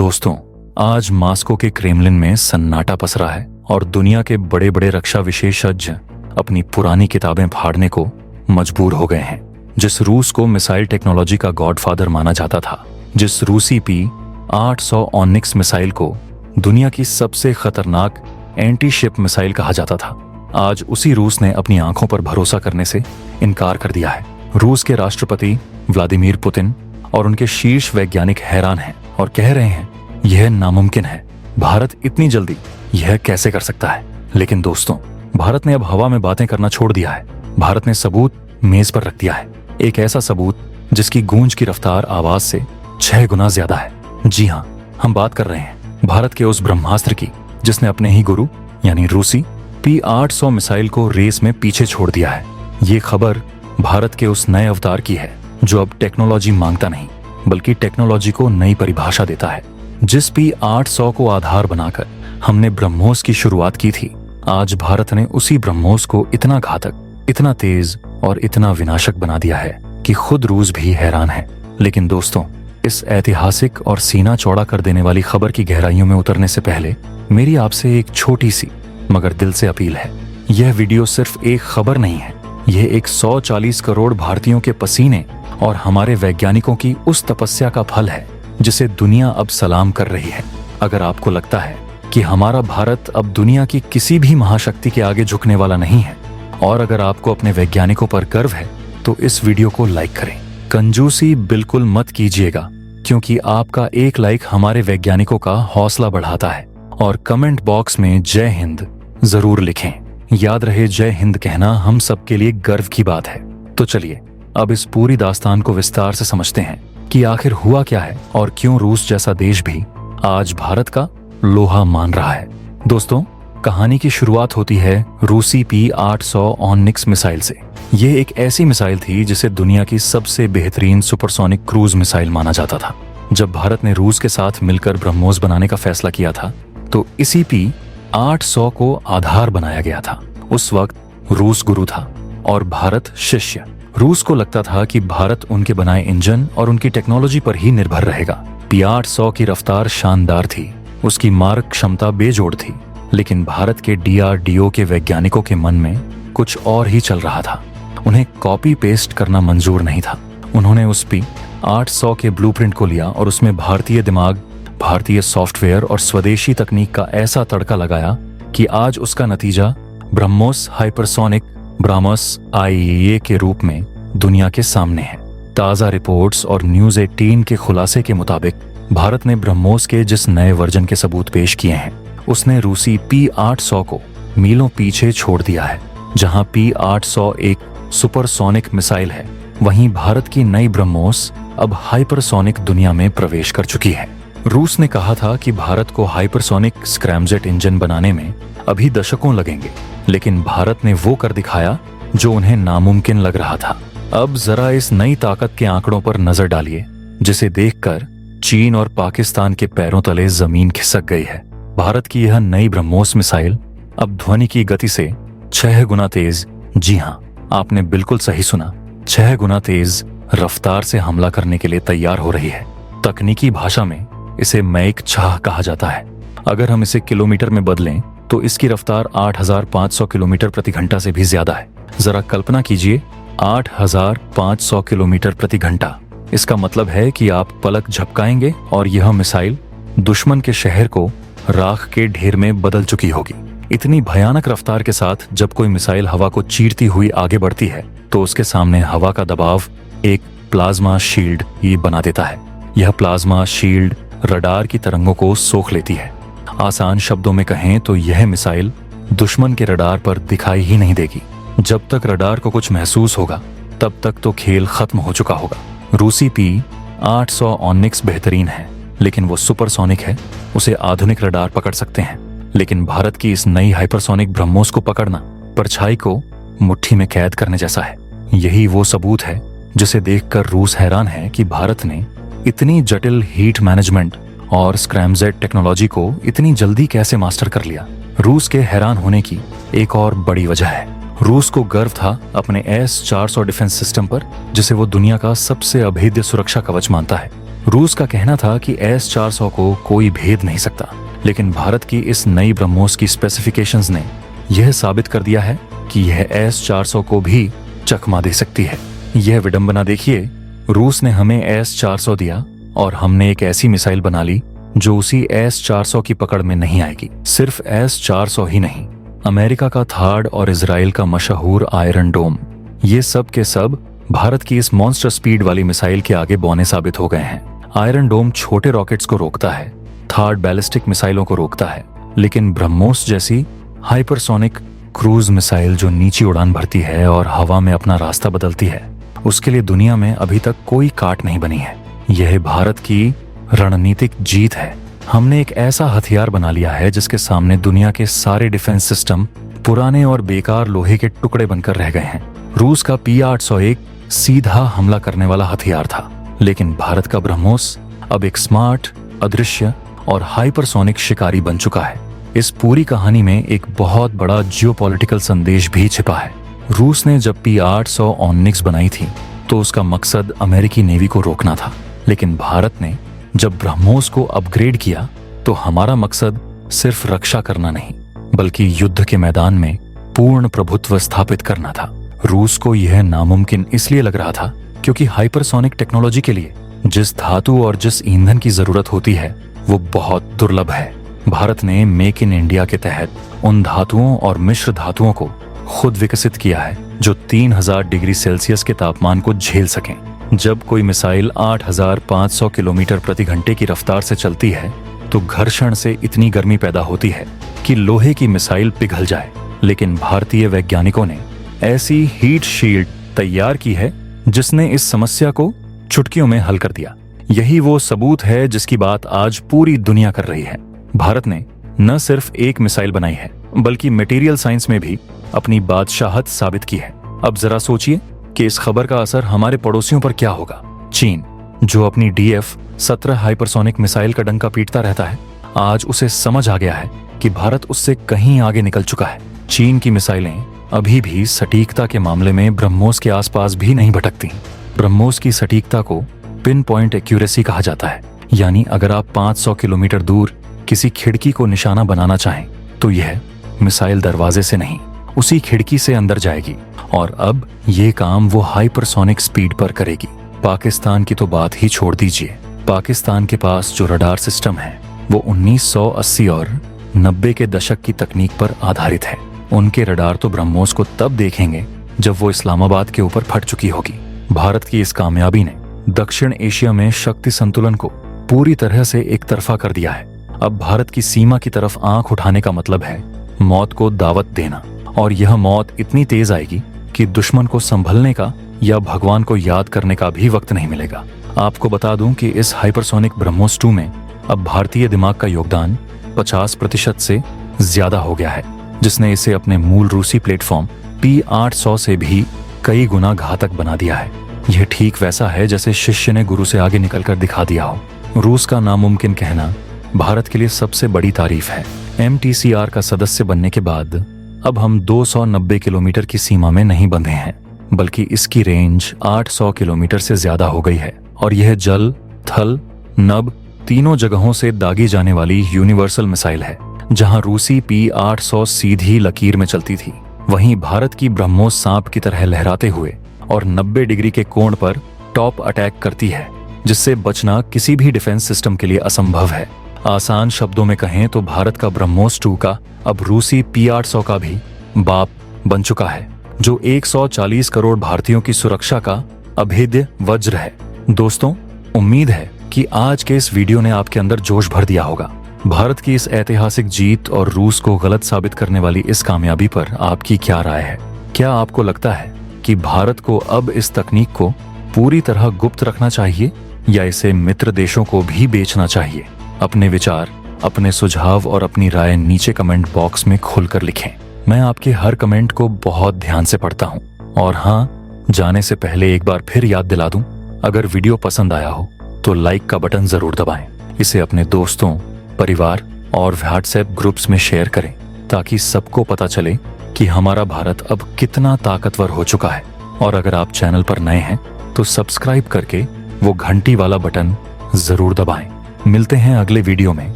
दोस्तों, आज मास्को के क्रेमलिन में सन्नाटा पसरा है और दुनिया के बड़े बड़े रक्षा विशेषज्ञ अपनी पुरानी किताबें फाड़ने को मजबूर हो गए हैं। जिस रूस को मिसाइल टेक्नोलॉजी का गॉडफादर माना जाता था, जिस रूसी P-800 ऑनिक्स मिसाइल को दुनिया की सबसे खतरनाक एंटी शिप मिसाइल कहा जाता था, आज उसी रूस ने अपनी आंखों पर भरोसा करने से इनकार कर दिया है। रूस के राष्ट्रपति व्लादिमीर पुतिन और उनके शीर्ष वैज्ञानिक हैरान हैं और कह रहे हैं यह नामुमकिन है। भारत इतनी जल्दी यह कैसे कर सकता है? लेकिन दोस्तों, भारत ने अब हवा में बातें करना छोड़ दिया है। भारत ने सबूत मेज पर रख दिया है, एक ऐसा सबूत जिसकी गूंज की रफ्तार आवाज से 6 गुना ज्यादा है। जी हाँ, हम बात कर रहे हैं भारत के उस ब्रह्मास्त्र की जिसने अपने ही गुरु यानी रूसी P-800 मिसाइल को रेस में पीछे छोड़ दिया है। ये खबर भारत के उस नए अवतार की है जो अब टेक्नोलॉजी मांगता नहीं बल्कि टेक्नोलॉजी को नई परिभाषा देता है। जिस P-800 को आधार बनाकर हमने ब्रह्मोस की शुरुआत की थी, आज भारत ने उसी ब्रह्मोस को इतना घातक, इतना तेज और इतना विनाशक बना दिया है कि खुद रूस भी हैरान है। लेकिन दोस्तों, इस ऐतिहासिक और सीना चौड़ा कर देने वाली खबर की गहराइयों में उतरने से पहले मेरी आपसे एक छोटी सी मगर दिल से अपील है। यह वीडियो सिर्फ एक खबर नहीं है, यह 140 करोड़ भारतीयों के पसीने और हमारे वैज्ञानिकों की उस तपस्या का फल है जिसे दुनिया अब सलाम कर रही है। अगर आपको लगता है कि हमारा भारत अब दुनिया की किसी भी महाशक्ति के आगे झुकने वाला नहीं है और अगर आपको अपने वैज्ञानिकों पर गर्व है तो इस वीडियो को लाइक करें। कंजूसी बिल्कुल मत कीजिएगा, क्योंकि आपका एक लाइक हमारे वैज्ञानिकों का हौसला बढ़ाता है। और कमेंट बॉक्स में जय हिंद जरूर लिखें। याद रहे, जय हिंद कहना हम सबके लिए गर्व की बात है। तो चलिए अब इस पूरी दास्तान को विस्तार से समझते हैं कि आखिर हुआ क्या है और क्यों रूस जैसा देश भी आज भारत का लोहा मान रहा है। दोस्तों, कहानी की शुरुआत होती है रूसी P-800 ऑनिक्स मिसाइल से। ये एक ऐसी मिसाइल थी जिसे दुनिया की सबसे बेहतरीन सुपरसोनिक क्रूज मिसाइल माना जाता था। जब भारत ने रूस के साथ मिलकर ब्रह्मोस बनाने का फैसला किया था तो इसी P-800 को आधार बनाया गया था। उस वक्त रूस गुरु था और भारत शिष्य। रूस को लगता था कि भारत उनके बनाए इंजन और उनकी टेक्नोलॉजी पर ही निर्भर रहेगा। P-800 की रफ्तार शानदार थी, उसकी मारक क्षमता बेजोड़ थी, लेकिन भारत के DRDO के वैज्ञानिकों के मन में कुछ और ही चल रहा था। उन्हें कॉपी पेस्ट करना मंजूर नहीं था। उन्होंने उस P-800 के ब्लूप्रिंट को लिया और उसमें भारतीय दिमाग, भारतीय सॉफ्टवेयर और स्वदेशी तकनीक का ऐसा तड़का लगाया कि आज उसका नतीजा ब्रह्मोस हाइपरसोनिक ब्राह्मस IAEA के रूप में दुनिया के सामने है। ताज़ा रिपोर्ट्स और न्यूज़ 18 के खुलासे के मुताबिक भारत ने ब्रह्मोस के जिस नए वर्जन के सबूत पेश किए हैं, उसने रूसी P-800 को मीलों पीछे छोड़ दिया है। जहां P-800 एक सुपरसोनिक मिसाइल है, वहीं भारत की नई ब्रह्मोस अब हाइपरसोनिक दुनिया में प्रवेश कर चुकी है। रूस ने कहा था कि भारत को हाइपरसोनिक स्क्रैमजेट इंजन बनाने में अभी दशकों लगेंगे, लेकिन भारत ने वो कर दिखाया जो उन्हें नामुमकिन लग रहा था। अब जरा इस नई ताकत के आंकड़ों पर नजर डालिए, जिसे देखकर चीन और पाकिस्तान के पैरों तले जमीन खिसक गई है। भारत की यह नई ब्रह्मोस मिसाइल अब ध्वनि की गति से 6 गुना तेज, जी हाँ, आपने बिल्कुल सही सुना, 6 गुना तेज रफ्तार से हमला करने के लिए तैयार हो रही है। तकनीकी भाषा में इसे मैक छह कहा जाता है। अगर हम इसे किलोमीटर में बदलें तो इसकी रफ्तार 8500 किलोमीटर प्रति घंटा से भी ज्यादा है। जरा कल्पना कीजिए, 8500 किलोमीटर प्रति घंटा। इसका मतलब है कि आप पलक झपकाएंगे और यह मिसाइल दुश्मन के शहर को राख के ढेर में बदल चुकी होगी। इतनी भयानक रफ्तार के साथ जब कोई मिसाइल हवा को चीरती हुई आगे बढ़ती है तो उसके सामने हवा का दबाव एक प्लाज्मा शील्ड ये बना देता है। यह प्लाज्मा शील्ड रडार की तरंगों को सोख लेती है। आसान शब्दों में कहें तो यह मिसाइल दुश्मन के रडार पर दिखाई ही नहीं देगी। जब तक रडार को कुछ महसूस होगा तब तक तो खेल खत्म हो चुका होगा। रूसी P-800 ऑनिक्स बेहतरीन है, लेकिन वो सुपरसोनिक है, उसे आधुनिक रडार पकड़ सकते हैं। लेकिन भारत की इस नई हाइपरसोनिक ब्रह्मोस को पकड़ना परछाई को मुट्ठी में कैद करने जैसा है। यही वो सबूत है जिसे देखकर रूस हैरान है कि भारत ने इतनी जटिल हीट मैनेजमेंट और स्क्रैमजेट टेक्नोलॉजी को इतनी जल्दी कैसे मास्टर कर लिया। रूस के हैरान होने की एक और बड़ी वजह है, रूस को गर्व था अपने S-400 डिफेंस सिस्टम पर, जिसे वो दुनिया का सबसे अभेद्य सुरक्षा कवच मानता है। रूस का कहना था कि S-400 को कोई भेद नहीं सकता, लेकिन भारत की इस नई ब्रह्मोस की स्पेसिफिकेशंस ने यह साबित कर दिया है कि यह S-400 को भी चकमा दे सकती है। यह विडंबना देखिए, रूस ने हमें S-400 दिया और हमने एक ऐसी मिसाइल बना ली जो उसी S-400 की पकड़ में नहीं आएगी। सिर्फ S-400 ही नहीं, अमेरिका का थार्ड और इजराइल का मशहूर आयरन डोम, ये सब के सब भारत की इस मॉन्स्टर स्पीड वाली मिसाइल के आगे बौने साबित हो गए हैं। आयरन डोम छोटे रॉकेट्स को रोकता है, थार्ड बैलिस्टिक मिसाइलों को रोकता है, लेकिन ब्रह्मोस जैसी हाइपरसोनिक क्रूज मिसाइल जो नीची उड़ान भरती है और हवा में अपना रास्ता बदलती है, उसके लिए दुनिया में अभी तक कोई काट नहीं बनी है। यह भारत की रणनीतिक जीत है। हमने एक ऐसा हथियार बना लिया है जिसके सामने दुनिया के सारे डिफेंस सिस्टम पुराने और बेकार लोहे के टुकड़े बनकर रह गए हैं। रूस का P-801 सीधा हमला करने वाला हथियार था, लेकिन भारत का ब्रह्मोस अब एक स्मार्ट, अदृश्य और हाइपरसोनिक शिकारी बन चुका है। इस पूरी कहानी में एक बहुत बड़ा जियोपॉलिटिकल संदेश भी छिपा है। रूस ने जब P-800 ऑनिक्स बनाई थी तो उसका मकसद अमेरिकी नेवी को रोकना था, लेकिन भारत ने जब ब्रह्मोस को अपग्रेड किया तो हमारा मकसद सिर्फ रक्षा करना नहीं, बल्कि युद्ध के मैदान में पूर्ण प्रभुत्व स्थापित करना था। रूस को यह नामुमकिन इसलिए लग रहा था क्योंकि हाइपरसोनिक टेक्नोलॉजी के लिए जिस धातु और जिस ईंधन की जरूरत होती है वो बहुत दुर्लभ है। भारत ने मेक इन इंडिया के तहत उन धातुओं और मिश्र धातुओं को खुद विकसित किया है जो 3000 डिग्री सेल्सियस के तापमान को झेल सकें। जब कोई मिसाइल 8500 किलोमीटर प्रति घंटे की रफ्तार से चलती है तो घर्षण से इतनी गर्मी पैदा होती है कि लोहे की मिसाइल पिघल जाए, लेकिन भारतीय वैज्ञानिकों ने ऐसी हीट शील्ड तैयार की है जिसने इस समस्या को चुटकियों में हल कर दिया। यही वो सबूत है जिसकी बात आज पूरी दुनिया कर रही है। भारत ने न सिर्फ एक मिसाइल बनाई है, बल्कि मटेरियल साइंस में भी अपनी बादशाहत साबित की है। अब जरा सोचिए कि इस खबर का असर हमारे पड़ोसियों पर क्या होगा। चीन, जो अपनी DF-17 हाइपरसोनिक मिसाइल का डंका पीटता रहता है, आज उसे समझ आ गया है कि भारत उससे कहीं आगे निकल चुका है। चीन की मिसाइलें अभी भी सटीकता के मामले में ब्रह्मोस के आसपास भी नहीं भटकती। ब्रह्मोस की सटीकता को पिन पॉइंट एक्यूरेसी कहा जाता है, यानी अगर आप 500 किलोमीटर दूर किसी खिड़की को निशाना बनाना चाहें तो यह मिसाइल दरवाजे से नहीं, उसी खिड़की से अंदर जाएगी। और अब ये काम वो हाइपरसोनिक स्पीड पर करेगी। पाकिस्तान की तो बात ही छोड़ दीजिए। पाकिस्तान के पास जो रडार सिस्टम है वो 1980 और 90 के दशक की तकनीक पर आधारित है। उनके रडार तो ब्रह्मोस को तब देखेंगे जब वो इस्लामाबाद के ऊपर फट चुकी होगी। भारत की इस कामयाबी ने दक्षिण एशिया में शक्ति संतुलन को पूरी तरह से एक तरफा कर दिया है। अब भारत की सीमा की तरफ आंख उठाने का मतलब है मौत को दावत देना, और यह मौत इतनी तेज आएगी कि दुश्मन को संभलने का या भगवान को याद करने का भी वक्त नहीं मिलेगा। आपको बता दूं कि इस हाइपरसोनिक ब्रह्मोस 2 में अब भारतीय दिमाग का योगदान 50% से ज्यादा हो गया है, जिसने इसे अपने मूल रूसी प्लेटफॉर्म P-800 से भी कई गुना घातक बना दिया है। यह ठीक वैसा है जैसे शिष्य ने गुरु से आगे निकलकर दिखा दिया हो। रूस का नामुमकिन कहना भारत के लिए सबसे बड़ी तारीफ है। MTCR का सदस्य बनने के बाद अब हम 290 किलोमीटर की सीमा में नहीं बंधे हैं, बल्कि इसकी रेंज 800 किलोमीटर से ज्यादा हो गई है। और यह जल, थल, नभ तीनों जगहों से दागी जाने वाली यूनिवर्सल मिसाइल है। जहां रूसी P-800 सीधी लकीर में चलती थी, वहीं भारत की ब्रह्मोस सांप की तरह लहराते हुए और 90 डिग्री के कोण पर टॉप अटैक करती है, जिससे बचना किसी भी डिफेंस सिस्टम के लिए असंभव है। आसान शब्दों में कहें तो भारत का ब्रह्मोस 2 का अब रूसी P-800 का भी बाप बन चुका है, जो 140 करोड़ भारतीयों की सुरक्षा का अभेद्य वज्र है। दोस्तों, उम्मीद है कि आज के इस वीडियो ने आपके अंदर जोश भर दिया होगा। भारत की इस ऐतिहासिक जीत और रूस को गलत साबित करने वाली इस कामयाबी पर आपकी क्या राय है? क्या आपको लगता है कि भारत को अब इस तकनीक को पूरी तरह गुप्त रखना चाहिए या इसे मित्र देशों को भी बेचना चाहिए? अपने विचार, अपने सुझाव और अपनी राय नीचे कमेंट बॉक्स में खुलकर लिखें। मैं आपके हर कमेंट को बहुत ध्यान से पढ़ता हूँ। और हाँ, जाने से पहले एक बार फिर याद दिला दूं, अगर वीडियो पसंद आया हो तो लाइक का बटन जरूर दबाएं। इसे अपने दोस्तों, परिवार और व्हाट्सएप ग्रुप्स में शेयर करें, ताकि सबको पता चले कि हमारा भारत अब कितना ताकतवर हो चुका है। और अगर आप चैनल पर नए हैं तो सब्सक्राइब करके वो घंटी वाला बटन जरूर दबाएं। मिलते हैं अगले वीडियो में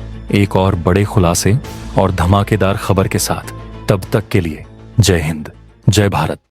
एक और बड़े खुलासे और धमाकेदार खबर के साथ। तब तक के लिए जय हिंद, जय भारत।